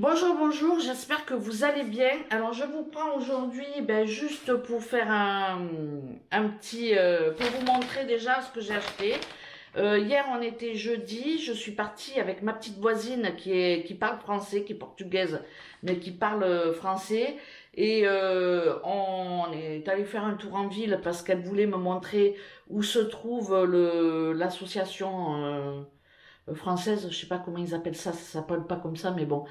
Bonjour, bonjour, j'espère que vous allez bien. Alors je vous prends aujourd'hui juste pour faire pour vous montrer déjà ce que j'ai acheté. Hier on était jeudi, je suis partie avec ma petite voisine qui parle français, qui est portugaise, mais qui parle français. Et on est allé faire un tour en ville parce qu'elle voulait me montrer où se trouve l'association française, je sais pas comment ils appellent ça s'appelle pas comme ça, mais bon,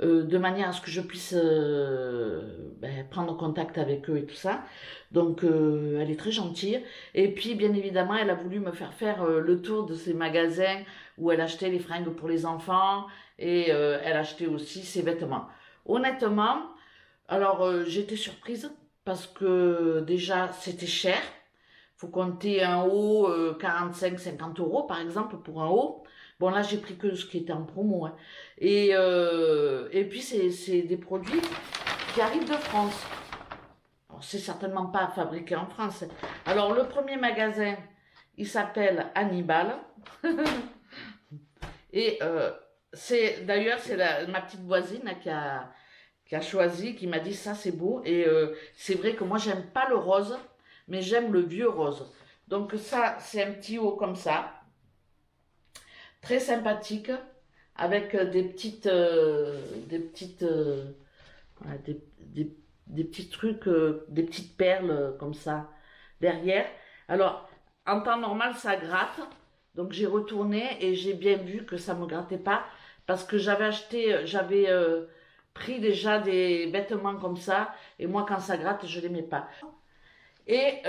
de manière à ce que je puisse prendre contact avec eux et tout ça. Donc, elle est très gentille. Et puis, bien évidemment, elle a voulu me faire faire le tour de ces magasins où elle achetait les fringues pour les enfants et elle achetait aussi ses vêtements. Honnêtement, alors j'étais surprise parce que déjà c'était cher. Faut compter un haut 45-50 € par exemple pour un haut. Bon là j'ai pris que ce qui était en promo, hein. Et puis c'est des produits qui arrivent de France. Alors, c'est certainement pas fabriqué en France. Alors le premier magasin, il s'appelle Hannibal. Et c'est d'ailleurs ma petite voisine là, qui a choisi, qui m'a dit ça c'est beau. Et c'est vrai que moi j'aime pas le rose, mais j'aime le vieux rose. Donc ça c'est un petit haut comme ça, très sympathique, avec voilà, des petits trucs, des petites perles comme ça derrière. Alors en temps normal ça gratte, donc j'ai retourné et j'ai bien vu que ça me grattait pas parce que j'avais pris déjà des vêtements comme ça et moi quand ça gratte je les mets pas. Et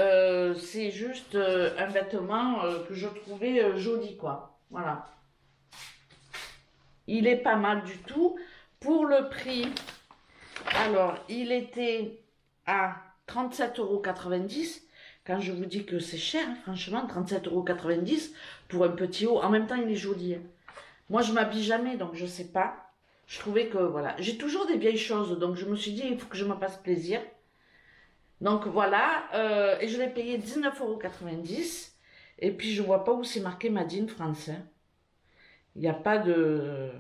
c'est juste un vêtement que je trouvais joli quoi. Voilà. Il est pas mal du tout. Pour le prix, alors il était à 37,90 € Quand je vous dis que c'est cher, hein, franchement, 37,90 € pour un petit haut. En même temps, il est joli, hein. Moi, je m'habille jamais, donc je sais pas. Je trouvais que, voilà. J'ai toujours des vieilles choses, donc je me suis dit, il faut que je me fasse plaisir. Donc voilà, et je l'ai payé 19,90 € Et puis, je vois pas où c'est marqué Made in France, hein. Il n'y a pas de...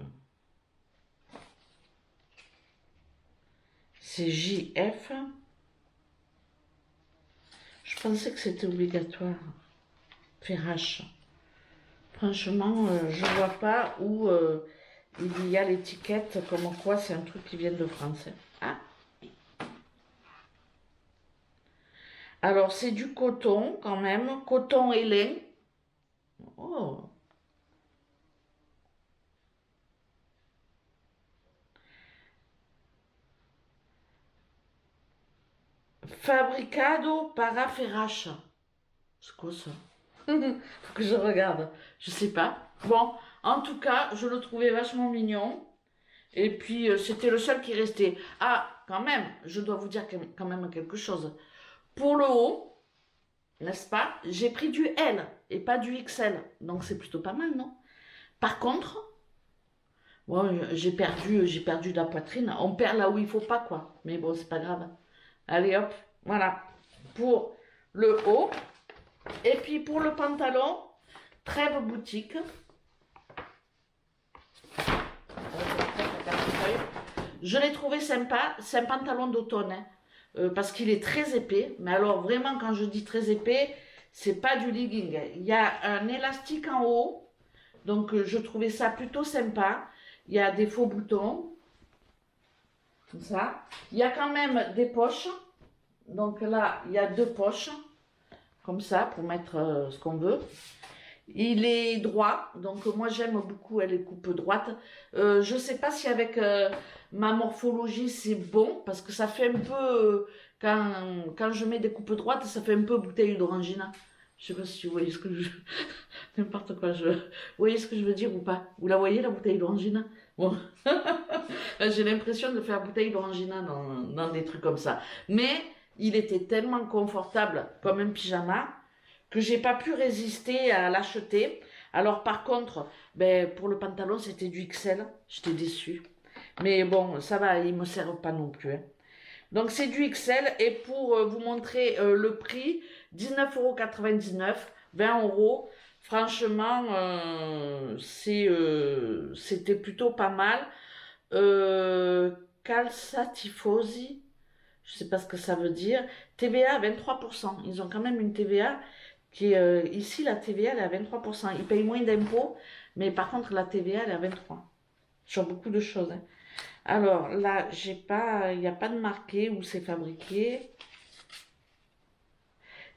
C'est JF. Je pensais que c'était obligatoire. Ferrache. Franchement, je vois pas où il y a l'étiquette comme quoi c'est un truc qui vient de France. Ah, alors c'est du coton quand même, coton et lin. Oh, fabricado para Ferracha. C'est quoi ça? Faut que je regarde. Je sais pas. Bon, en tout cas, je le trouvais vachement mignon. Et puis, c'était le seul qui restait. Ah, quand même, je dois vous dire quand même quelque chose. Pour le haut, n'est-ce pas? J'ai pris du L et pas du XL. Donc, c'est plutôt pas mal, non? Par contre, bon, j'ai perdu de la poitrine. On perd là où il faut pas, quoi. Mais bon, c'est pas grave. Allez, hop, voilà. Pour le haut. Et puis, pour le pantalon, Trêve boutique. Je l'ai trouvé sympa. C'est un pantalon d'automne, hein, parce qu'il est très épais. Mais alors vraiment, quand je dis très épais, c'est pas du legging. Il y a un élastique en haut, donc je trouvais ça plutôt sympa. Il y a des faux boutons, comme ça. Il y a quand même des poches. Donc là, il y a deux poches, comme ça, pour mettre ce qu'on veut. Il est droit, donc moi j'aime beaucoup les coupes droites. Je sais pas si avec ma morphologie c'est bon, parce que ça fait un peu, quand je mets des coupes droites, ça fait un peu bouteille d'orangina. Je sais pas si vous voyez ce que je... N'importe quoi, vous voyez ce que je veux dire ou pas? Vous la voyez la bouteille d'orangina? Bon, j'ai l'impression de faire bouteille d'orangina dans des trucs comme ça. Mais il était tellement confortable comme un pyjama que j'ai pas pu résister à l'acheter. Alors par contre, pour le pantalon, c'était du XL. J'étais déçue. Mais bon, ça va, il me sert pas non plus, hein. Donc c'est du XL et pour vous montrer le prix, 19,99 €, 20 €. Franchement, c'était plutôt pas mal. Calsatifosi, je sais pas ce que ça veut dire. TVA à 23%. Ils ont quand même une TVA qui est, ici, la TVA, elle est à 23%. Ils payent moins d'impôts, mais par contre, la TVA, elle est à 23%. Sur beaucoup de choses, hein. Alors là, j'ai pas, il n'y a pas de marqué où c'est fabriqué.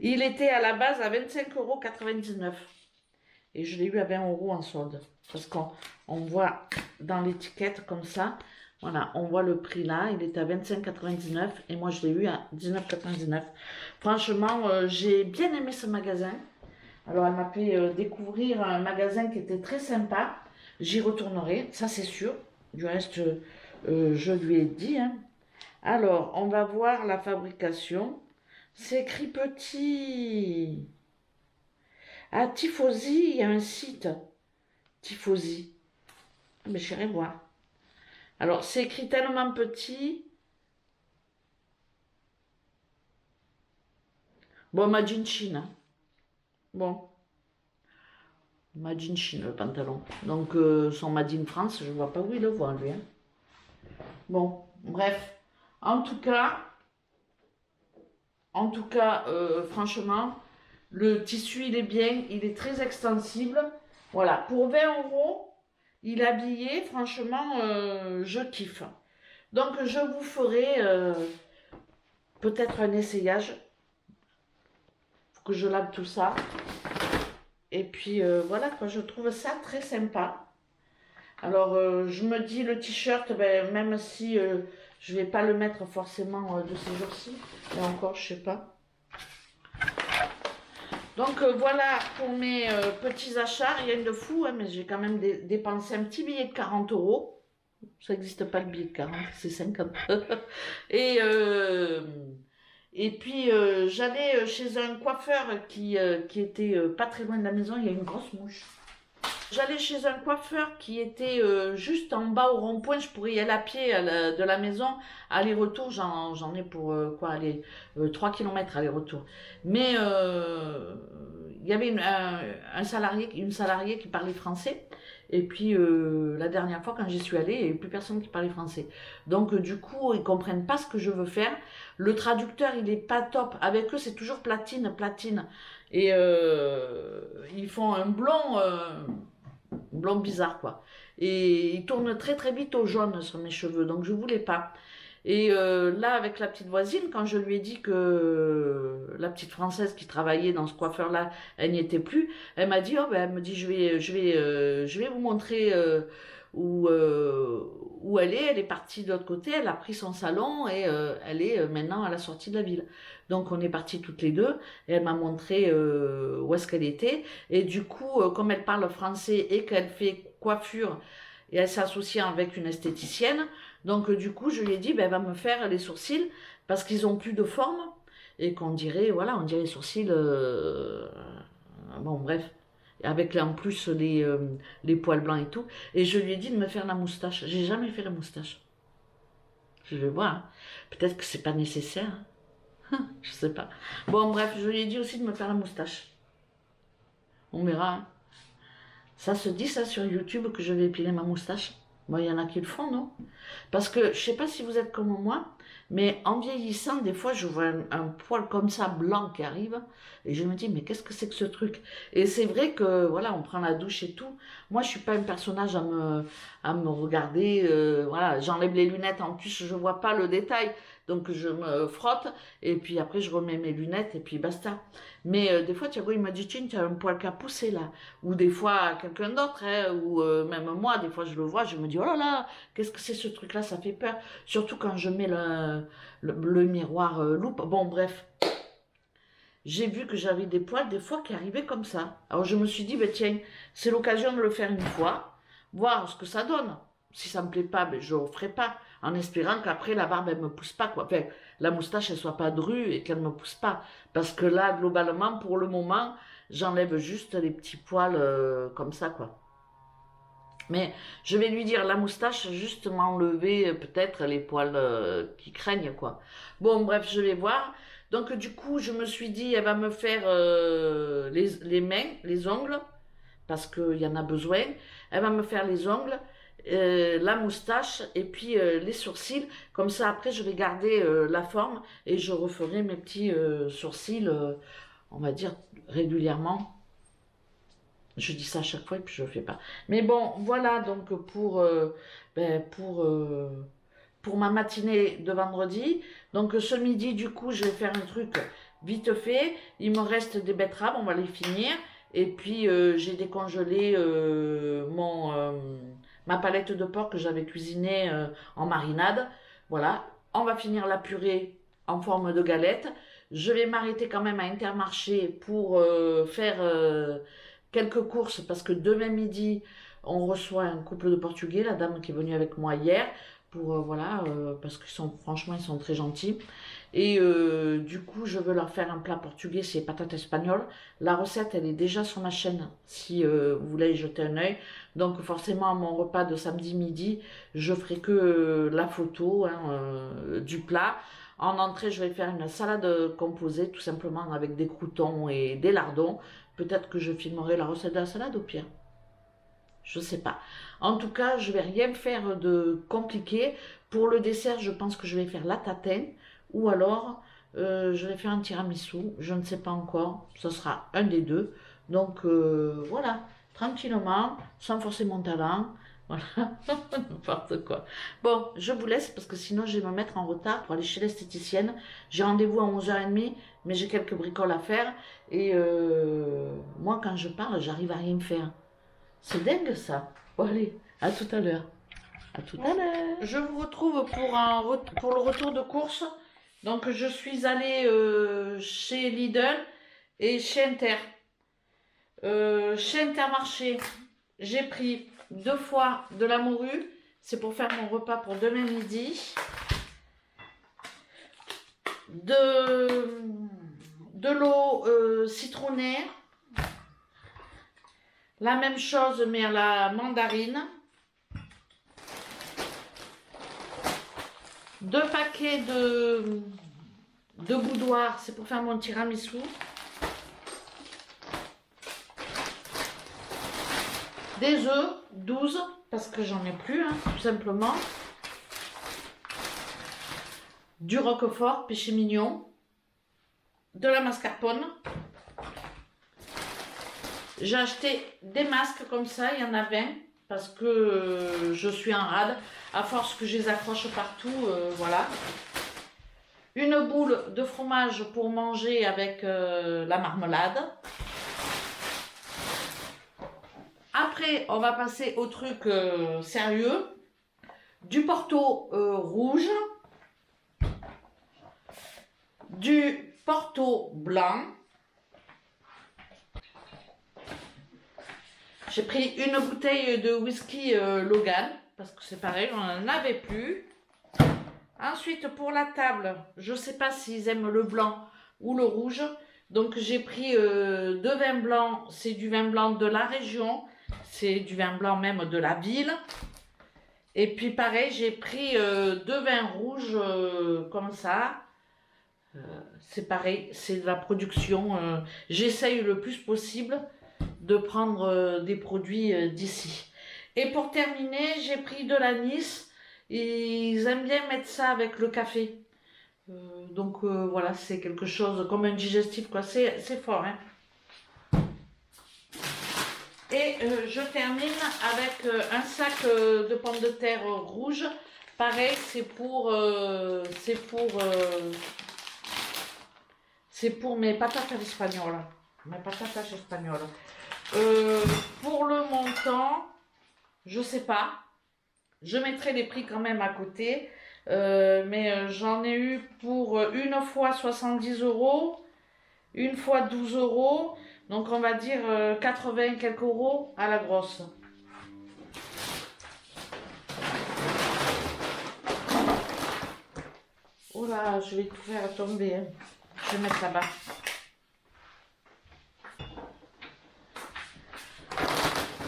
Il était à la base à 25,99 € et je l'ai eu à 20 € en solde. Parce qu'on voit dans l'étiquette comme ça, voilà, on voit le prix là, il était à 25,99 € et moi je l'ai eu à 19,99 €. Franchement, j'ai bien aimé ce magasin. Alors elle m'a fait découvrir un magasin qui était très sympa. J'y retournerai, ça c'est sûr. Du reste, je lui ai dit, hein. Alors, on va voir la fabrication. C'est écrit petit. À Tifosi, il y a un site. Tifosi. Mais j'irai voir. Alors, c'est écrit tellement petit. Bon, Made in Chine, hein. Bon, Made in Chine, le pantalon. Donc, son Made in France, je vois pas où il le voit, lui, hein. Bon, bref. En tout cas, franchement, le tissu, il est bien, il est très extensible. Voilà, pour 20 €, il est habillé, franchement, je kiffe. Donc, je vous ferai peut-être un essayage. Faut que je lave tout ça. Et puis, voilà, quoi, je trouve ça très sympa. Alors, je me dis, le t-shirt, ben, même si je vais pas le mettre forcément de ces jours-ci, et encore, je sais pas. Donc voilà pour mes petits achats, rien de fou, hein, mais j'ai quand même dépensé un petit billet de 40 €. Ça n'existe pas le billet de 40, c'est 50. et, euh, et puis j'allais chez un coiffeur qui était pas très loin de la maison, il y a une grosse mouche. J'allais chez un coiffeur qui était juste en bas au rond-point, je pourrais y aller à pied de la maison. Aller-retour, j'en ai pour quoi aller 3 km aller-retour. Mais il y avait un salarié, une salariée qui parlait français. Et puis la dernière fois quand j'y suis allée, il n'y avait plus personne qui parlait français. Donc du coup, ils comprennent pas ce que je veux faire. Le traducteur, il est pas top. Avec eux, c'est toujours platine, platine. Et ils font un blond bizarre quoi. Et il tourne très très vite au jaune sur mes cheveux, donc je voulais pas. Et là, avec la petite voisine, quand je lui ai dit que la petite française qui travaillait dans ce coiffeur-là, elle n'y était plus, elle m'a dit, oh ben, elle me dit, je vais vous montrer où elle est partie de l'autre côté, elle a pris son salon et elle est maintenant à la sortie de la ville. Donc on est partis toutes les deux et elle m'a montré où est-ce qu'elle était. Et du coup, comme elle parle français et qu'elle fait coiffure, et elle s'associe avec une esthéticienne, donc du coup je lui ai dit, ben, elle va me faire les sourcils parce qu'ils ont plus de forme et qu'on dirait, voilà, on dirait les sourcils, bon bref, avec en plus les poils blancs et tout. Et je lui ai dit de me faire la moustache. J'ai jamais fait la moustache. Je vais voir, hein. Peut-être que c'est pas nécessaire, hein. Je sais pas. Bon bref, je lui ai dit aussi de me faire la moustache. On verra, hein. Ça se dit ça sur YouTube que je vais épiler ma moustache? Bon, il y en a qui le font, non? Parce que je sais pas si vous êtes comme moi, mais en vieillissant, des fois, je vois un poil comme ça blanc qui arrive et je me dis, mais qu'est-ce que c'est que ce truc? Et c'est vrai que, voilà, on prend la douche et tout. Moi, je suis pas un personnage à me regarder. Voilà, j'enlève les lunettes. En plus, je vois pas le détail. Donc, je me frotte et puis après, je remets mes lunettes et puis basta. Mais des fois, Thiago, il m'a dit, tiens, tu as un poil qui a poussé là. Ou des fois, quelqu'un d'autre, hein, ou même moi, des fois, je le vois, je me dis, oh là là, qu'est-ce que c'est ce truc-là? Ça fait peur. Surtout quand je mets le miroir loupe. Bon, bref. J'ai vu que j'avais des poils, des fois, qui arrivaient comme ça. Alors, je me suis dit, ben, tiens, c'est l'occasion de le faire une fois, voir ce que ça donne. Si ça me plaît pas, ben, je ne le ferai pas. En espérant qu'après, la barbe, elle me pousse pas, quoi. Enfin, la moustache, elle soit pas drue et qu'elle me pousse pas. Parce que là, globalement, pour le moment, j'enlève juste les petits poils comme ça, quoi. Mais je vais lui dire, la moustache, juste m'enlever peut-être les poils qui craignent, quoi. Bon, bref, je vais voir. Donc, du coup, je me suis dit, elle va me faire les mains, les ongles, parce qu'il y en a besoin. Elle va me faire les ongles. la moustache et puis les sourcils. Comme ça, après, je vais garder la forme et je referai mes petits sourcils, on va dire, régulièrement. Je dis ça à chaque fois et puis je le fais pas. Mais bon, voilà donc ben, pour ma matinée de vendredi. Donc ce midi, du coup, je vais faire un truc vite fait. Il me reste des betteraves, on va les finir. Et puis j'ai décongelé ma palette de porc que j'avais cuisinée en marinade. Voilà, on va finir la purée en forme de galette. Je vais m'arrêter quand même à Intermarché pour faire quelques courses parce que demain midi, on reçoit un couple de Portugais, la dame qui est venue avec moi hier, pour voilà, parce qu'ils sont franchement ils sont très gentils. Et du coup, je veux leur faire un plat portugais, c'est patates espagnoles. La recette, elle est déjà sur ma chaîne, si vous voulez y jeter un œil. Donc forcément, à mon repas de samedi midi, je ferai que la photo hein, du plat. En entrée, je vais faire une salade composée, tout simplement avec des croûtons et des lardons. Peut-être que je filmerai la recette de la salade au pire. Je sais pas. En tout cas, je vais rien faire de compliqué. Pour le dessert, je pense que je vais faire la tatin ou alors je vais faire un tiramisu. Je ne sais pas encore. Ce sera un des deux. Donc voilà, tranquillement, sans forcer mon talent. Voilà, n'importe quoi. Bon, je vous laisse parce que sinon je vais me mettre en retard pour aller chez l'esthéticienne. J'ai rendez-vous à 11h30, mais j'ai quelques bricoles à faire. Et moi, quand je parle, j'arrive à rien faire. C'est dingue ça. Bon allez, à tout à l'heure. À tout à l'heure. Je vous retrouve pour le retour de course. Donc je suis allée chez Lidl et chez Inter. Chez Intermarché, j'ai pris 2 fois de la morue. C'est pour faire mon repas pour demain midi. De l'eau citronnée. La même chose mais à la mandarine. 2 paquets de boudoir, c'est pour faire mon tiramisu. Des œufs, 12, parce que j'en ai plus, hein, tout simplement. Du roquefort, péché mignon. De la mascarpone. J'ai acheté des masques comme ça, il y en a 20, parce que je suis en rade. À force que je les accroche partout, voilà. Une boule de fromage pour manger avec la marmelade. Après, on va passer au truc sérieux. Du Porto rouge. Du Porto blanc. J'ai pris une bouteille de whisky Logan, parce que c'est pareil, on n'en avait plus. Ensuite, pour la table, je ne sais pas s'ils aiment le blanc ou le rouge. Donc, j'ai pris 2 vins blancs. C'est du vin blanc de la région. C'est du vin blanc même de la ville. Et puis, pareil, j'ai pris 2 vins rouges comme ça. C'est pareil, c'est de la production. J'essaye le plus possible de prendre des produits d'ici. Et pour terminer, j'ai pris de l'anis. Ils aiment bien mettre ça avec le café. Donc voilà, c'est quelque chose comme un digestif, quoi. C'est fort, hein. Et je termine avec un sac de pommes de terre rouges. Pareil, c'est pour mes patates espagnoles. Mes patatas espagnoles. Pour le montant, je sais pas. Je mettrai les prix quand même à côté. Mais j'en ai eu pour une fois 70 €, une fois 12 €. Donc on va dire 80 quelques euros à la grosse. Oh là, je vais tout faire tomber, hein. Je vais mettre là-bas.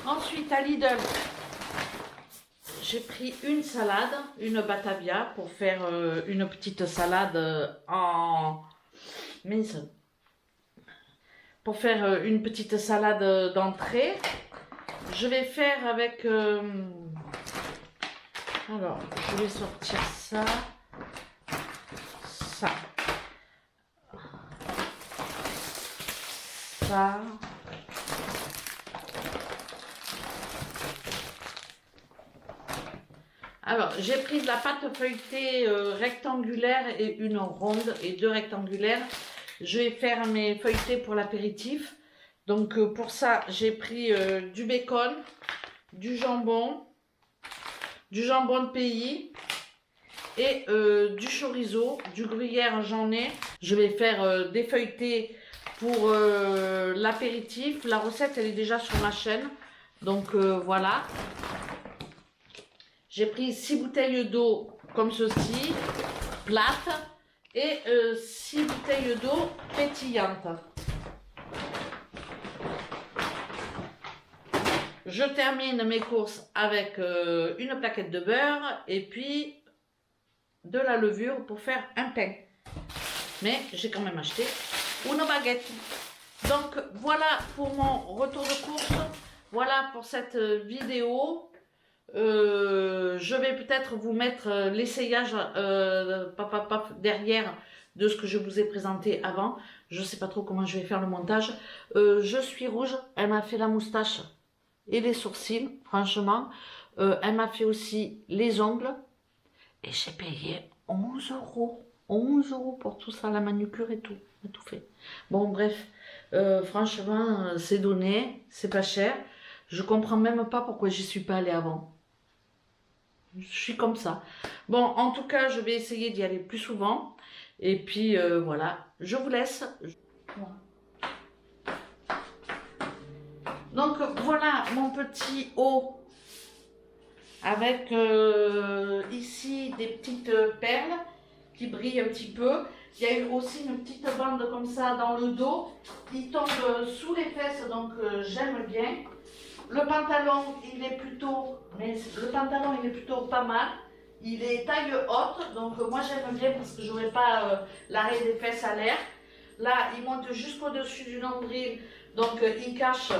Ensuite, à Lidl, j'ai pris une salade, une batavia, pour faire une petite salade en... mince. Pour faire une petite salade d'entrée. Je vais faire avec Alors, je vais sortir ça. Ça. Ça. Alors, j'ai pris de la pâte feuilletée rectangulaire et une ronde et 2 rectangulaires. Je vais faire mes feuilletés pour l'apéritif. Donc, pour ça, j'ai pris du bacon, du jambon de pays et du chorizo, du gruyère, j'en ai. Je vais faire des feuilletés pour l'apéritif. La recette, elle est déjà sur ma chaîne. Donc, voilà. J'ai pris 6 bouteilles d'eau comme ceci, plates, et 6 bouteilles d'eau pétillantes. Je termine mes courses avec une plaquette de beurre et puis de la levure pour faire un pain. Mais j'ai quand même acheté une baguette. Donc voilà pour mon retour de course. Voilà pour cette vidéo. Je vais peut-être vous mettre l'essayage derrière de ce que je vous ai présenté avant. Je ne sais pas trop comment je vais faire le montage. Je suis rouge. Elle m'a fait la moustache et les sourcils, franchement. Elle m'a fait aussi les ongles. Et j'ai payé 11 €. 11 € pour tout ça, la manucure et tout. On a tout fait. Bon, bref. Franchement, c'est donné. C'est pas cher. Je comprends même pas pourquoi j'y suis pas allée avant. Je suis comme ça. Bon, en tout cas, je vais essayer d'y aller plus souvent. Et puis, voilà. Je vous laisse. Donc, voilà mon petit haut. Avec ici des petites perles qui brillent un petit peu. Il y a eu aussi une petite bande comme ça dans le dos qui tombe sous les fesses, donc j'aime bien. Le pantalon, il est plutôt pas mal. Il est taille haute, donc moi j'aime bien parce que je n'aurai pas l'arrêt des fesses à l'air. Là, il monte jusqu'au-dessus du nombril, donc il cache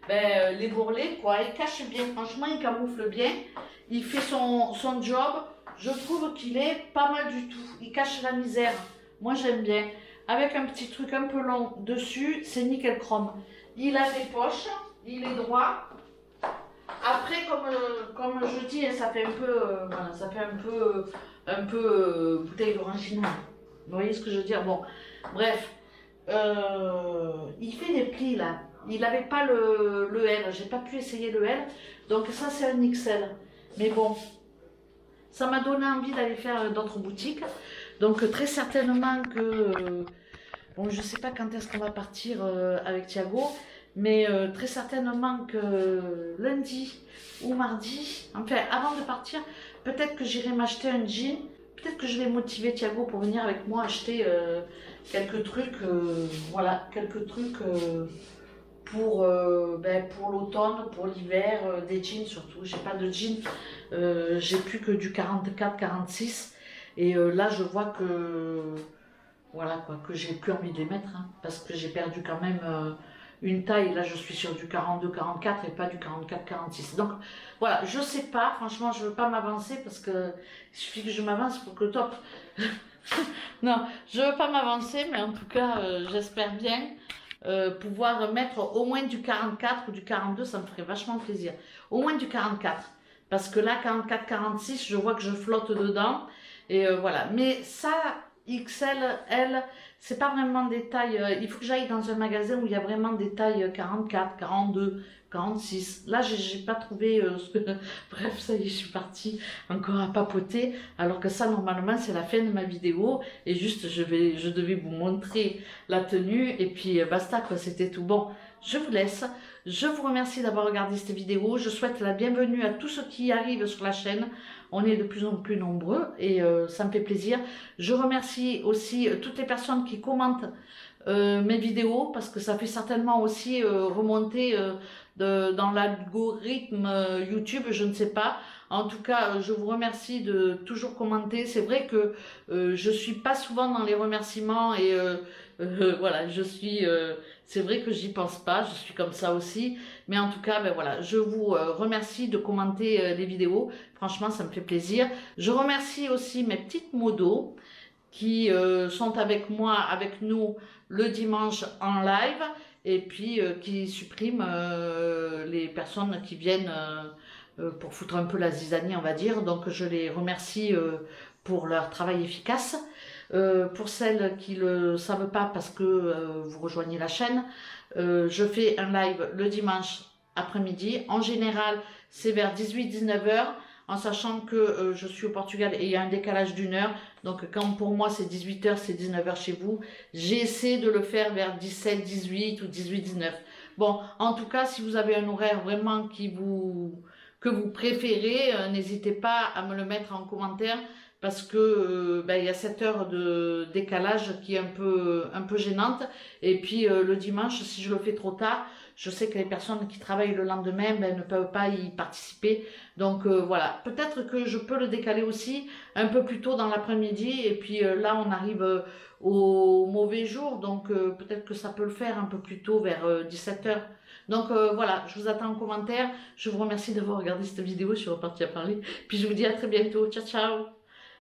les bourrelets, quoi. Il cache bien, franchement, il camoufle bien. Il fait son job. Je trouve qu'il est pas mal du tout. Il cache la misère. Moi, j'aime bien. Avec un petit truc un peu long dessus, c'est nickel chrome. Il a des poches, il est droit. Après, comme je dis, ça fait un peu, voilà, ça fait un peu bouteille d'orangina. Vous voyez ce que je veux dire? Bon, bref, il fait des plis là. Il n'avait pas le L, j'ai pas pu essayer le L, donc ça c'est un XL. Mais bon, ça m'a donné envie d'aller faire d'autres boutiques. Donc très certainement que, bon, je sais pas quand est-ce qu'on va partir avec Thiago. Mais très certainement que lundi ou mardi, enfin avant de partir, peut-être que j'irai m'acheter un jean. Peut-être que je vais motiver Thiago pour venir avec moi acheter quelques trucs, voilà, quelques trucs pour l'automne, pour l'hiver, des jeans surtout. J'ai pas de jeans, j'ai plus que du 44-46 et là je vois que, voilà quoi, que j'ai plus envie de les mettre hein, parce que j'ai perdu quand même une taille, là je suis sur du 42-44 et pas du 44-46. Donc voilà, je sais pas, franchement je veux pas m'avancer parce que il suffit que je m'avance pour que le top. Non, je veux pas m'avancer, mais en tout cas j'espère bien pouvoir mettre au moins du 44 ou du 42, ça me ferait vachement plaisir. Au moins du 44, parce que là 44-46, je vois que je flotte dedans et voilà. Mais ça, XL, L, c'est pas vraiment des tailles. Il faut que j'aille dans un magasin où il y a vraiment des tailles 44, 42, 46. Là, j'ai pas trouvé. Bref, ça y est, je suis partie encore à papoter. Alors que ça, normalement, c'est la fin de ma vidéo. Et juste, je devais vous montrer la tenue. Et puis, basta, quoi, c'était tout. Bon, je vous laisse. Je vous remercie d'avoir regardé cette vidéo. Je souhaite la bienvenue à tous ceux qui arrivent sur la chaîne. On est de plus en plus nombreux et ça me fait plaisir. Je remercie aussi toutes les personnes qui commentent mes vidéos parce que ça fait certainement aussi remonter dans l'algorithme YouTube, je ne sais pas. En tout cas, je vous remercie de toujours commenter. C'est vrai que je suis pas souvent dans les remerciements et voilà, c'est vrai que j'y pense pas, je suis comme ça aussi. Mais en tout cas, ben voilà, je vous remercie de commenter les vidéos. Franchement, ça me fait plaisir. Je remercie aussi mes petites modos qui sont avec moi, avec nous le dimanche en live et puis qui suppriment les personnes qui viennent pour foutre un peu la zizanie, on va dire. Donc je les remercie pour leur travail efficace. Pour celles qui ne le savent pas parce que vous rejoignez la chaîne, je fais un live le dimanche après-midi. En général, c'est vers 18-19 h, en sachant que je suis au Portugal et il y a un décalage d'une heure. Donc quand pour moi c'est 18 h, c'est 19 h chez vous. J'essaie de le faire vers 17-18 ou 18-19. Bon, en tout cas, si vous avez un horaire vraiment que vous préférez, n'hésitez pas à me le mettre en commentaire parce que ben, il y a cette heure de décalage qui est un peu gênante. Et puis le dimanche, si je le fais trop tard, je sais que les personnes qui travaillent le lendemain ben, ne peuvent pas y participer. Donc voilà, peut-être que je peux le décaler aussi un peu plus tôt dans l'après-midi. Et puis là, on arrive au mauvais jour, donc peut-être que ça peut le faire un peu plus tôt, vers 17 h. Donc voilà, je vous attends en commentaire. Je vous remercie d'avoir regardé cette vidéo, je suis repartie à parler. Puis je vous dis à très bientôt. Ciao, ciao!